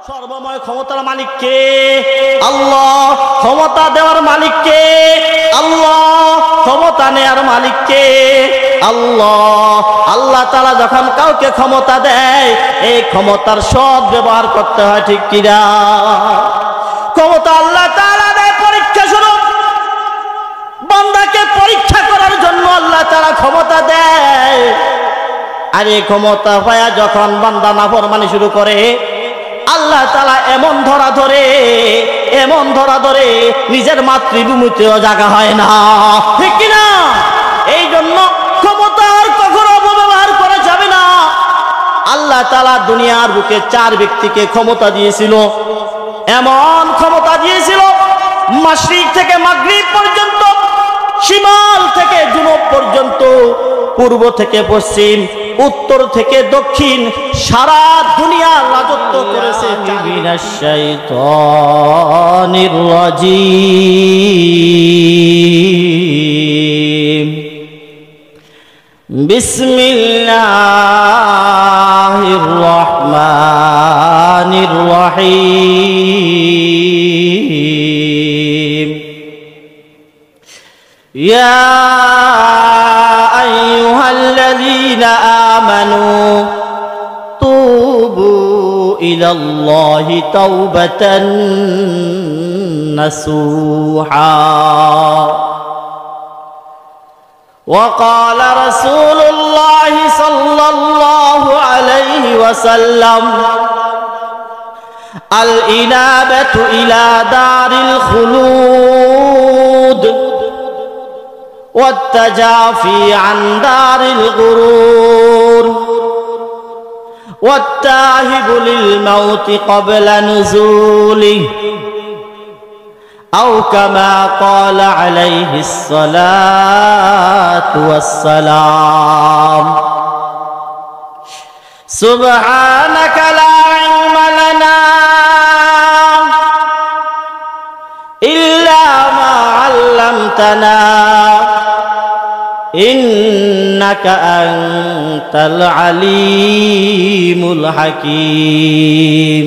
সর্বময় ক্ষমতার মালিক কে? আল্লাহ। ক্ষমতা দেওয়ার মালিক কে? আল্লাহ। ক্ষমতা নেয়ার মালিক কে? আল্লাহ। আল্লাহ তাআলা যখন কাউকে ক্ষমতা দেয় এই ক্ষমতার সৎ ব্যবহার করতে হয়, ঠিক কিনা? ক্ষমতা আল্লাহ তাআলা দেয় পরীক্ষা স্বরূপ, বান্দাকে পরীক্ষা করার জন্য আল্লাহ তাআলা ক্ষমতা দেয়। আর এই ক্ষমতা পায়া যখন বান্দা নাফরমানি শুরু করে আল্লাহ তাআলা এমন ধরা ধরে নিজের মাতৃভূমিতেও জায়গা হয় না, ঠিক কিনা? এই জন্য ক্ষমতার কখনো অপব্যবহার করা যাবে না। আল্লাহ তাআলা দুনিয়ার বুকে 4 ব্যক্তিকে ক্ষমতা দিয়েছিল, এমন ক্ষমতা দিয়েছিল মাশরিক থেকে মাগরিব পর্যন্ত, শিমাল থেকে জুনুব পর্যন্ত, পূর্ব থেকে পশ্চিম, উত্তর থেকে দক্ষিণ, সারা দুনিয়ার রাজত্ব করেছে। মিনাশ শাইতানির রাজিম। বিসমিল্লাহির রহমানির রহিম। ইয়া আইয়ুহাল্লাযীনা আমানু তুবু ইলাল্লাহি তাওবাতান নাসুহা। وقال رسول الله صلى الله عليه وسلم الإنابة إلى دار الخلود والتجافي عن دار الغرور والتاهب للموت قبل نزوله أو كما قال عليه الصلاة والسلام. سبحانك لا علم لنا إلا ما علمتنا إنك أنت العليم الحكيم.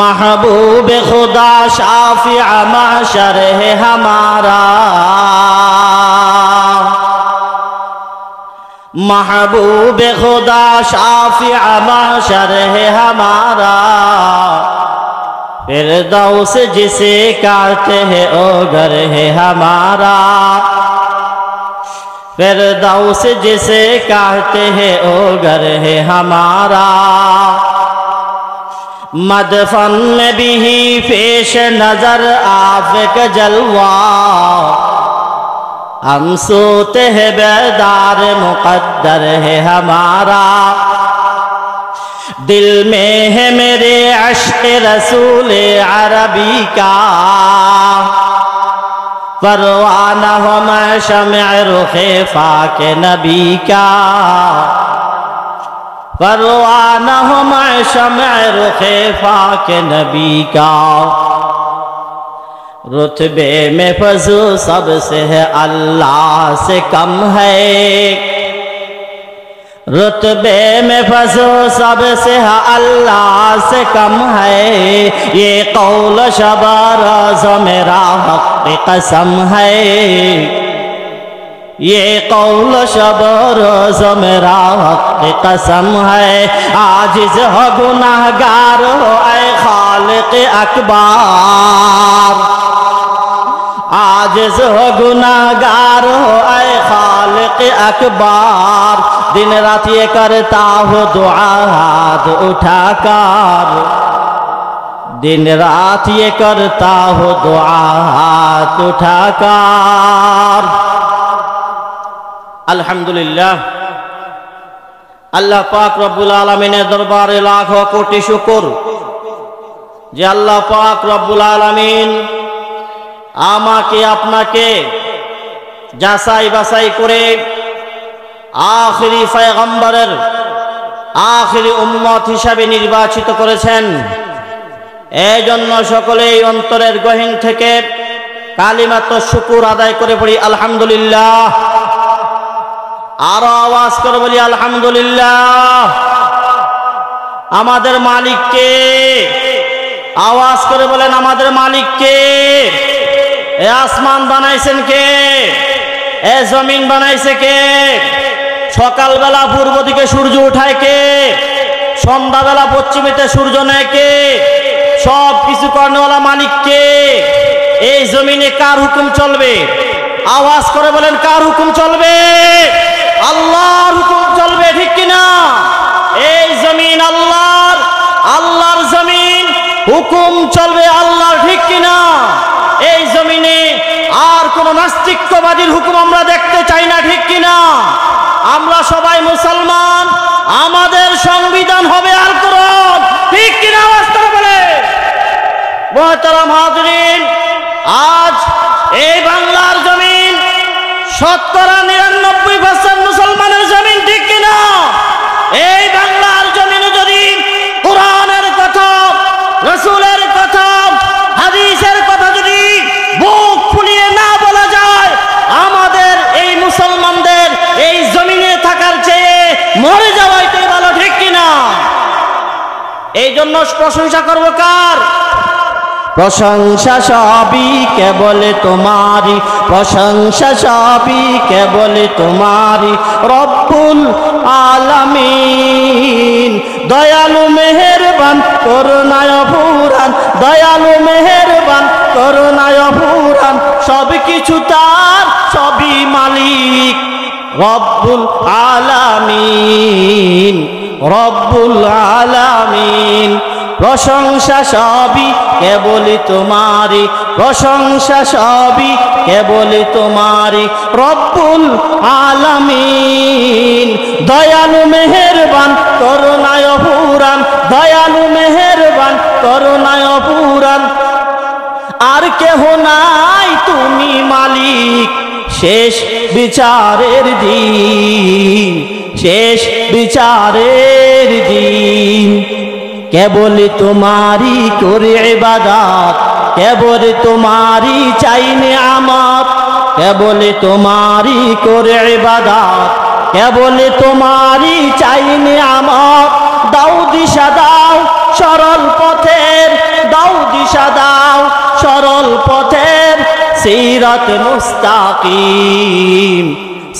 महबूब खुदा शाफिअ माशर है हमारा, महबूब खुदा शाफिअ माशर है हमारा, फिरदौस जिसे कहते हैं ओ घर है हमारा, फिरदौस जिसे कहते हैं ओ घर है हमारा। मदफन में भी पेश नजर आफिक जलवा, हम सोते हैं बेदार मुकद्दर है हमारा, दिल में है मेरे अश्क रसूल अरबी का, परवाना हो मैं शम्अ रुखे फाके नबी का, परवाना हो मैं शम्अ रुखे फाके नबी का। रुतबे में फजू सबसे है अल्लाह से कम है, रुतबे में फजू सबसे है अल्लाह से कम है, ये कौल शबाराज़ मेरा हक़ कसम है, ये कौल शबाराज़ मेरा हक़ कसम है। आजिज़ हो गुनाहगार हो ऐ खालिक़ अकबर, आजिज़ हो गुनाहगार हो ऐ खालिक़ अकबर, दिन रात ये करता हो दुआ हाथ उठाकर, दिन रात ये करता हो दुआ हाथ उठाकर। अल्हम्दुलिल्लाह, अल्लाह पाक रब्बुल आलमीনের দরবারে লাখো কোটি শুকর যে আল্লাহ পাক রব্বুল আলামিন আমাকে আপনাকে যাচাই বাছাই করে আখিরি পয়গম্বরের আখিরি উম্মত হিসাবে নির্বাচিত করেছেন। এই জন্য সকলেই অন্তরের গহীন থেকে কালিমাত শুকর আদায় করে পড়ি আলহামদুলিল্লাহ। আরো আওয়াজ করে বলি আলহামদুলিল্লাহ। আমাদের মালিক কে? আওয়াজ করে বলেন আমাদের মালিক কে? এ আসমান বানাইছেন কে? এ জমিন বানাইছে কে? সকালবেলা পূর্ব দিকে সূর্য উঠায় কে? সন্ধ্যাবেলা পশ্চিমেতে সূর্য নেয় কে? সব কিছু কর্নেওয়ালা মালিক কে? এই জমিনে কার হুকুম চলবে? আওয়াজ করে বলেন কার হুকুম চলবে? আল্লাহর হুকুম চলবে, ঠিক কিনা? এই জমিন আল্লাহর, আল্লাহর জমিন, হুকুম চলবে আল্লাহর, ঠিক কিনা? এই জমিনে আর কোন নাস্তিক্যবাদীর হুকুম আমরা দেখতে চাই না, ঠিক কিনা? আমরা সবাই মুসলমান, আমাদের সংবিধান হবে আল কোরআন, ঠিক কিনা? আওয়াজ করে বলে। মুহতারাম হাজরিন, আজ এই বাংলার জমিন শতকরা 99% মুসলমানের জমিন, ঠিক কিনা? এই বাংলার জমিনে যদি কোরআনের কথা, রাসূলের কথা, হাদিসের কথা যদি বুক ফুলিয়ে না বলা যায়, আমাদের এই মুসলমানদের এই জমিনে থাকার চেয়ে মরে যাওয়াইতেই ভালো, ঠিক কিনা? এই জন্য প্রশংসা করব কার? প্রশংসা সবই কেবল তোমারি, প্রশংসা সবই কেবল তোমারি, রব্বুল আলামিন। দয়ালু মেহেরবান করুণায় পুরাণ, দয়ালু মেহেরবান করুণায় পুরাণ, সব কিছু তার, সবই মালিক রব্বুল আলামিন, রব্বুল আলামিন। প্রশংসা সবই কেবল তোমারি, প্রশংসা সবই কেবল তোমারি, রব্বুল আলামিন। দয়ালু মেহেরবান করুণায় পুরাণ, দয়ালু মেহেরবান করুণায় পুরাণ, আর কেহ নাই তুমি মালিক শেষ বিচারের দিন, শেষ বিচারের দিন। কেবল তোমারি করে ইবাদত, কেবল তোমারি চাই নিয়ামত, কেবল তোমারি করে ইবাদত, কেবল তোমারি চাই নিয়ামত। দাও দিশা দাও সরল পথের, দাও দিশা দাও সরল পথের, সিরাত মুস্তাকিম,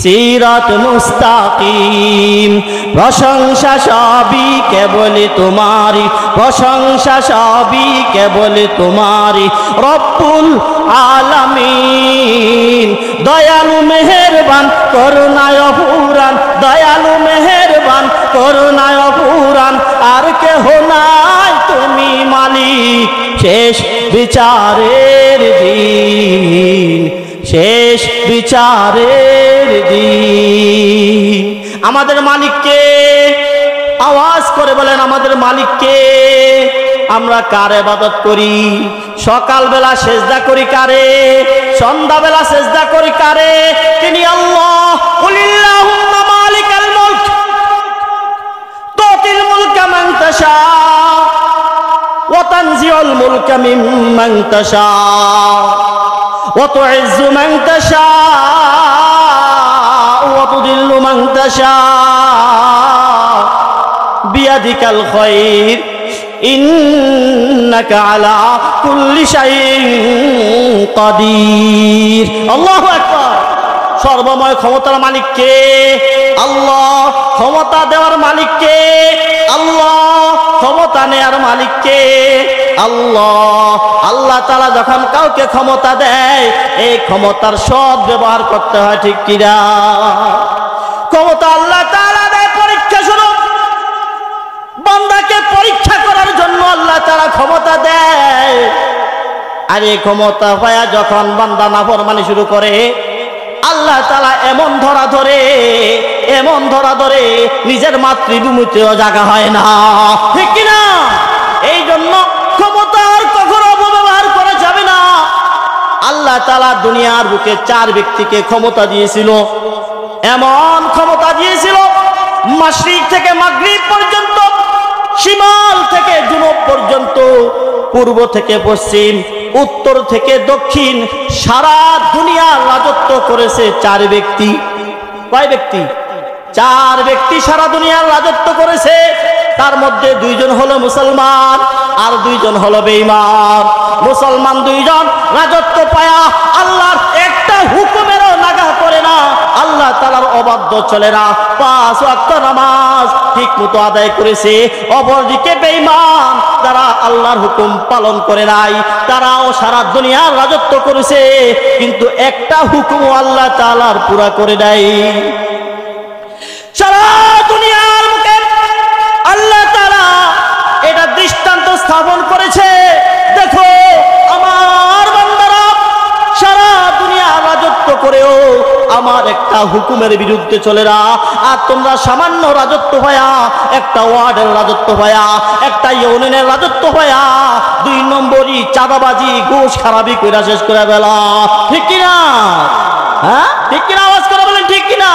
সিরাত মুস্তাকিম। প্রশংসা সবই কেবল তোমারি, প্রশংসা সবই কেবল তোমারি, রব্বুল আলামিন। দয়ালু মেহেরবান করুণায় পুরাণ, দয়ালু মেহেরবান করুণায় পুরাণ, আর কেহ নাই তুমি মালিক শেষ বিচারের দিন, শেষ বিচারের দিন। আমাদের মালিককে? আওয়াজ করে বলেন আমাদের মালিককে? আমরা কার ইবাদত করি? সকালবেলা সেজদা করি কারে? সন্ধ্যাবেলা সেজদা করি কারে? তিনি আল্লাহ। কুলিল্লাহুম্মা মালিকাল মুলক তুতিল মুলকা মান তাশা ওয়া তানজিউল মুলকা মিম্মান তাশা ওয়া তুইজ্জু মান তাশা ওয়া তুদিল্লু মান তাশা বিয়াদিকাল খায়র ইন্নাকা আলা কুল্লি শাইইন কাদির। আল্লাহু আকবার। সর্বময় ক্ষমতার মালিক কে? আল্লাহ। ক্ষমতা দেওয়ার মালিক কে? আল্লাহ। ক্ষমতা নেয়ার মালিক কে? আল্লাহ। আল্লাহ তাআলা যখন কাউকে ক্ষমতা দেয়, এই ক্ষমতার সৎ ব্যবহার করতে হয়, ঠিক কিনা? ক্ষমতা আল্লাহ তাআলা দেয় পরীক্ষা স্বরূপ, বান্দাকে পরীক্ষা করার জন্য আল্লাহ তাআলা ক্ষমতা দেয়। আর এই ক্ষমতা পায়া যখন বান্দা নাফরমানি শুরু করে, আল্লাহ তাআলা এমন ধরা ধরে, এমন ধরা ধরে, নিজের মাতৃভূমিতেও জায়গা হয় না, ঠিক কিনা? এই জন্য ক্ষমতার কখনো অপব্যবহার করা যাবে না। আল্লাহ তাআলা দুনিয়ার বুকে 4 ব্যক্তিকে ক্ষমতা দিয়েছিল, এমন ক্ষমতা দিয়েছিল, মাশরিক থেকে মাগরিব পর্যন্ত, শিমাল থেকে জুনুব পর্যন্ত, পূর্ব থেকে পশ্চিম, উত্তর থেকে দক্ষিণ, সারা দুনিয়ার রাজত্ব করেছে 4 ব্যক্তি। কয় ব্যক্তি? 4 ব্যক্তি সারা দুনিয়ার রাজত্ব করেছে। তার মধ্যে 2 জন হলো মুসলমান আর 2 জন হলো বেঈমান। মুসলমান 2 জন রাজত্ব পায়া আল্লাহর একটা হুকুমেরও নাগাহ করে না, আল্লাহ তাআলার অবাধ্য চলে না, 5 ওয়াক্ত নামাজ ঠিক মতো আদায় করেছে। অপরদিকে বেঈমান যারা আল্লাহর হুকুম পালন করে নাই, তারাও সারা দুনিয়ার রাজত্ব করেছে কিন্তু একটা হুকুমও আল্লাহ তাআলার পুরা করে নাই। সারা দুনিয়ার মুখে আল্লাহ তাআলা এটা দৃষ্টান্ত স্থাপন করেছে, দেখো আমার বান্দারা সারা দুনিয়া রাজত্ব করেও আমার একটা হুকুমের বিরুদ্ধে চলে না। আর তোমরা সামান্য রাজত্ব পায়া, একটা ওয়ার্ডের রাজত্ব পায়া, একটা ইউনিয়নের রাজত্ব পায়া 2 নম্বরই চাঁদাবাজি ঘুষ খারাপি কইরা শেষ করে ফেলা। ঠিক কিনা? হ্যাঁ ঠিক কিনা? আওয়াজ করে বলেন ঠিক কিনা?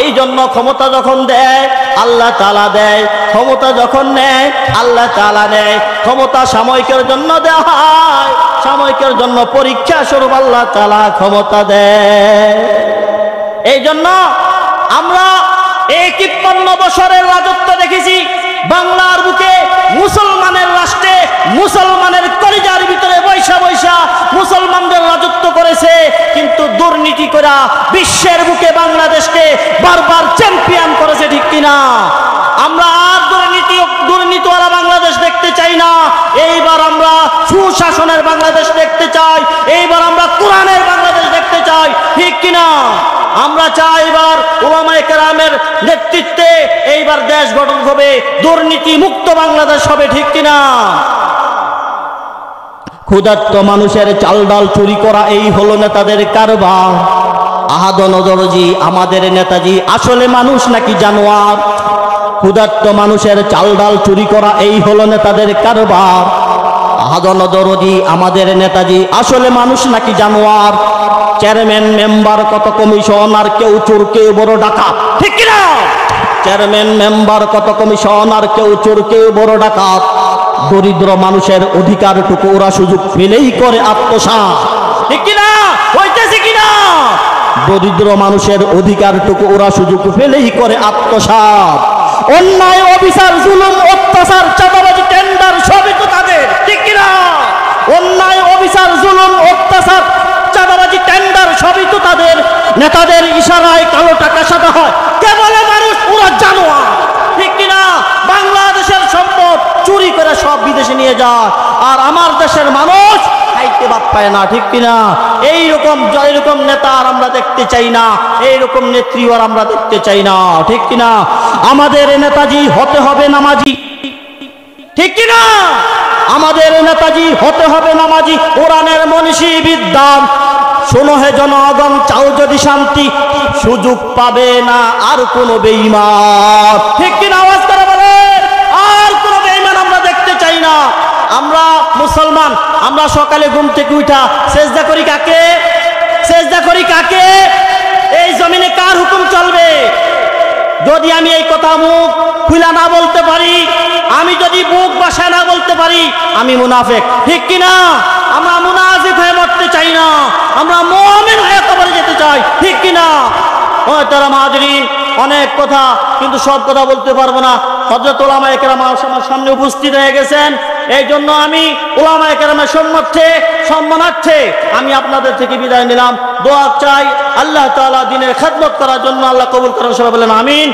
এই জন্য ক্ষমতা যখন দেয় আল্লাহ তাআলা দেয়, ক্ষমতা যখন নেয় আল্লাহ তাআলা নেয়। ক্ষমতা সাময়িকের জন্য দেওয়া হয়, সাময়িকের জন্য পরীক্ষা স্বরূপ আল্লাহ তাআলা ক্ষমতা দেয়। এই জন্য আমরা এই 53 বছরের রাজত্ব দেখেছি বাংলার বুকে, মুসলমানের রাষ্ট্রে, মুসলমানের কলিজার ভিতরে বৈশা বৈশা মুসলমানদের রাজত্ব করেছে, কিন্তু দুর্নীতি করা বিশ্বের বুকে বাংলাদেশকে বারবার চ্যাম্পিয়ন করেছে। ঠিক কিনা? আমরা আর দুর্নীতিওয়ালা বাংলাদেশ দেখতে চাই না। এইবার আমরা সুশাসনের বাংলাদেশ দেখতে চাই, এইবার আমরা কোরআনের বাংলাদেশ দেখতে চাই। ঠিক কিনা? আমরা চাই এবার উলামায়ে কেরামের নেতৃত্বে এইবার দেশ গঠন হবে, দুর্নীতি মুক্ত বাংলাদেশ হবে। ঠিক কিনা? ক্ষুধার্ত মানুষের চাল ডাল চুরি করা এই হলো নেতাদের কারবার। আহাদ নজরজি আমাদের নেতাজি আসলে মানুষ নাকি জানোয়ার? ক্ষুধার্ত মানুষের চাল ডাল চুরি করা এই হলো নেতাদের কারবার। আহাদ নজরজি আমাদের নেতাজি আসলে মানুষ নাকি জানোয়ার? চেয়ারম্যান মেম্বার কত কমিশন আর কেউ চোর কেউ বড় ডাকাত। ঠিক কিনা? চেয়ারম্যান মেম্বার কত কমিশন আর কেউ চোর কেউ বড় ডাকাত। দরিদ্র মানুষের অধিকারটুকু ওরা সুযোগ পেলেই করে আত্মসাৎ। ঠিক কিনা? হইতেছে কিনা? দরিদ্র মানুষের অধিকারটুকু ওরা সুযোগ পেলেই করে আত্মসাৎ। অন্যায় অবিচার জুলুম অত্যাচার চাঁদাবাজি টেন্ডার সবই তো তাদের। ঠিক কিনা? অন্যায় অবিচার জুলুম অত্যাচার চাঁদাবাজি টেন্ডার সবই তো তাদের। নেতাদের ইশারায় কালো টাকা সাদা হয়, কে বলে মানুষ ওরা জানোয়ার। ঠিক কিনা? বাংলাদেশের সম্পদ চুরি করে সব বিদেশে নিয়ে যায় আর আমার দেশের মানুষ খাইতে বাদ পায় না। ঠিক কিনা? এইরকম নেতা আর আমরা দেখতে চাই না, এইরকম নেত্রীও আর আমরা দেখতে চাই না। ঠিক কিনা? আমাদের নেতাজি হতে হবে নামাজি। ঠিক কিনা? আমাদের নেতাজি হতে হবে নামাজি, কোরআনের মনীষী বিদ্বান। শোনো হে জনগণ, চাও যদি শান্তি, সুযোগ পাবে না আর কোনো বেঈমান। ঠিক কিনা? আওয়াজ করে বলে আর কোনো বেঈমান আমরা দেখতে চাই না। আমরা মুসলমান, আমরা সকালে ঘুম থেকে উঠা সেজদা করি কাকে? সেজদা করি কাকে? এই জমিনে কার হুকুম চলবে? যদি আমি এই কথা মুখ খুলা না বলতে পারি, আমি যদি বুক বাসায় না বলতে পারি, আমি মুনাফিক। ঠিক কিনা? আমরা মুনাফিক হয়ে মরতে চাই না, আমরা মুমিন হয়ে কবরে যেতে চাই। ঠিক কিনা? তারা মাহাজরিন, অনেক কথা কিন্তু সব কথা বলতে পারবো না। হযরত উলামায়ে কেরাম আমার সামনে উপস্থিত হয়ে গেছেন, এই জন্য আমি উলামায়ে কেরামের সম্মানার্থে আমি আপনাদের থেকে বিদায় নিলাম। দোয়া চাই আল্লাহ তাআলা দ্বীনের খেদমত করার জন্য। আল্লাহ কবুল করেন। সবাই বলেন আমিন।